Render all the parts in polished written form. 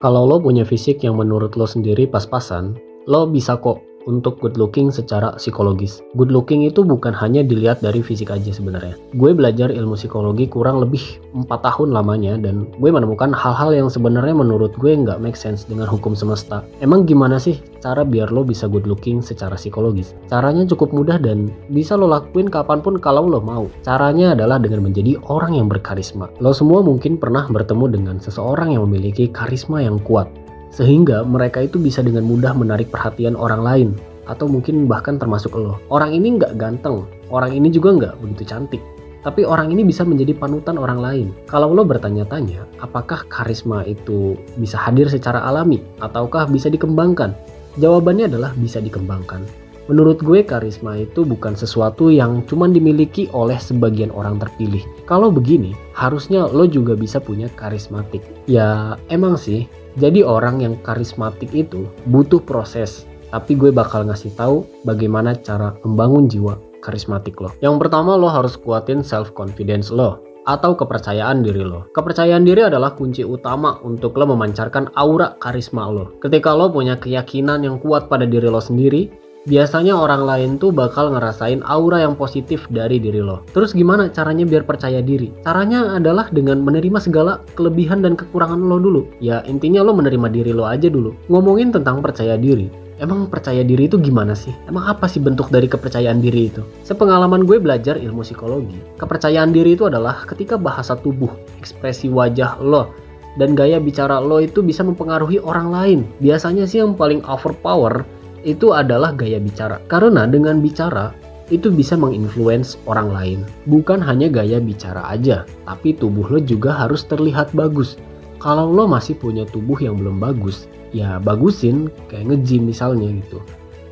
Kalau lo punya fisik yang menurut lo sendiri pas-pasan, lo bisa kok untuk good looking secara psikologis. Good looking itu bukan hanya dilihat dari fisik aja sebenarnya. Gue belajar ilmu psikologi kurang lebih 4 tahun lamanya dan gue menemukan hal-hal yang sebenarnya menurut gue nggak make sense dengan hukum semesta. Emang gimana sih cara biar lo bisa good looking secara psikologis? Caranya cukup mudah dan bisa lo lakuin kapanpun kalau lo mau. Caranya adalah dengan menjadi orang yang berkarisma. Lo semua mungkin pernah bertemu dengan seseorang yang memiliki karisma yang kuat, sehingga mereka itu bisa dengan mudah menarik perhatian orang lain, atau mungkin bahkan termasuk lo. Orang ini nggak ganteng, orang ini juga nggak begitu cantik, tapi orang ini bisa menjadi panutan orang lain. Kalau lo bertanya-tanya, apakah karisma itu bisa hadir secara alami, ataukah bisa dikembangkan? Jawabannya adalah bisa dikembangkan. Menurut gue karisma itu bukan sesuatu yang cuma dimiliki oleh sebagian orang terpilih. Kalau begini, harusnya lo juga bisa punya karismatik. Ya emang sih, jadi orang yang karismatik itu butuh proses. Tapi gue bakal ngasih tahu bagaimana cara membangun jiwa karismatik lo. Yang pertama, lo harus kuatin self confidence lo atau kepercayaan diri lo. Kepercayaan diri adalah kunci utama untuk lo memancarkan aura karisma lo. Ketika lo punya keyakinan yang kuat pada diri lo sendiri, biasanya orang lain tuh bakal ngerasain aura yang positif dari diri lo. Terus gimana caranya biar percaya diri? Caranya adalah dengan menerima segala kelebihan dan kekurangan lo dulu. Ya intinya lo menerima diri lo aja dulu. Ngomongin tentang percaya diri, emang percaya diri itu gimana sih? Emang apa sih bentuk dari kepercayaan diri itu? Sepengalaman gue belajar ilmu psikologi, kepercayaan diri itu adalah ketika bahasa tubuh, ekspresi wajah lo, dan gaya bicara lo itu bisa mempengaruhi orang lain. Biasanya sih yang paling overpower itu adalah gaya bicara. Karena dengan bicara itu bisa menginfluence orang lain. Bukan hanya gaya bicara aja, tapi tubuh lo juga harus terlihat bagus. Kalau lo masih punya tubuh yang belum bagus, ya bagusin, kayak nge-gym misalnya gitu.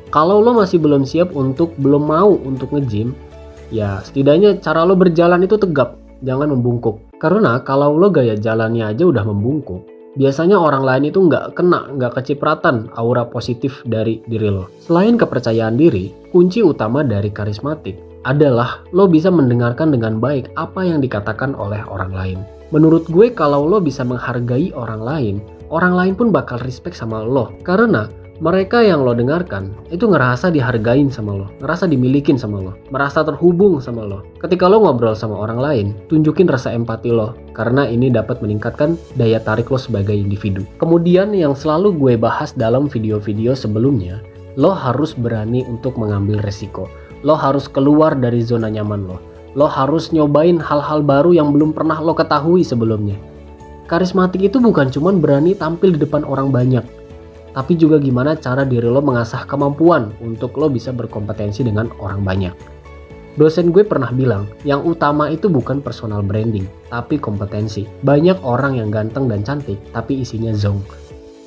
Kalau lo masih belum siap belum mau untuk nge-gym, ya setidaknya cara lo berjalan itu tegap, jangan membungkuk. Karena kalau lo gaya jalannya aja udah membungkuk, biasanya orang lain itu nggak kecipratan aura positif dari diri lo. Selain kepercayaan diri, kunci utama dari karismatik adalah lo bisa mendengarkan dengan baik apa yang dikatakan oleh orang lain. Menurut gue kalau lo bisa menghargai orang lain pun bakal respect sama lo. Karena mereka yang lo dengarkan itu ngerasa dihargain sama lo, ngerasa dimilikin sama lo, merasa terhubung sama lo. Ketika lo ngobrol sama orang lain, tunjukin rasa empati lo, karena ini dapat meningkatkan daya tarik lo sebagai individu. Kemudian yang selalu gue bahas dalam video-video sebelumnya, lo harus berani untuk mengambil resiko. Lo harus keluar dari zona nyaman lo. Lo harus nyobain hal-hal baru yang belum pernah lo ketahui sebelumnya. Karismatik itu bukan cuma berani tampil di depan orang banyak, tapi juga gimana cara diri lo mengasah kemampuan untuk lo bisa berkompetensi dengan orang banyak. Dosen gue pernah bilang, yang utama itu bukan personal branding, tapi kompetensi. Banyak orang yang ganteng dan cantik, tapi isinya zonk.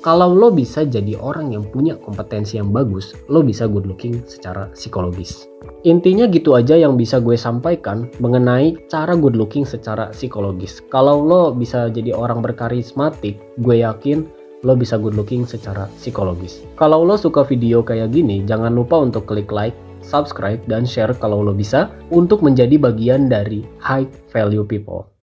Kalau lo bisa jadi orang yang punya kompetensi yang bagus, lo bisa good looking secara psikologis. Intinya gitu aja yang bisa gue sampaikan mengenai cara good looking secara psikologis. Kalau lo bisa jadi orang berkarismatik, gue yakin lo bisa good looking secara psikologis. Kalau lo suka video kayak gini, jangan lupa untuk klik like, subscribe, dan share kalau lo bisa untuk menjadi bagian dari high value people.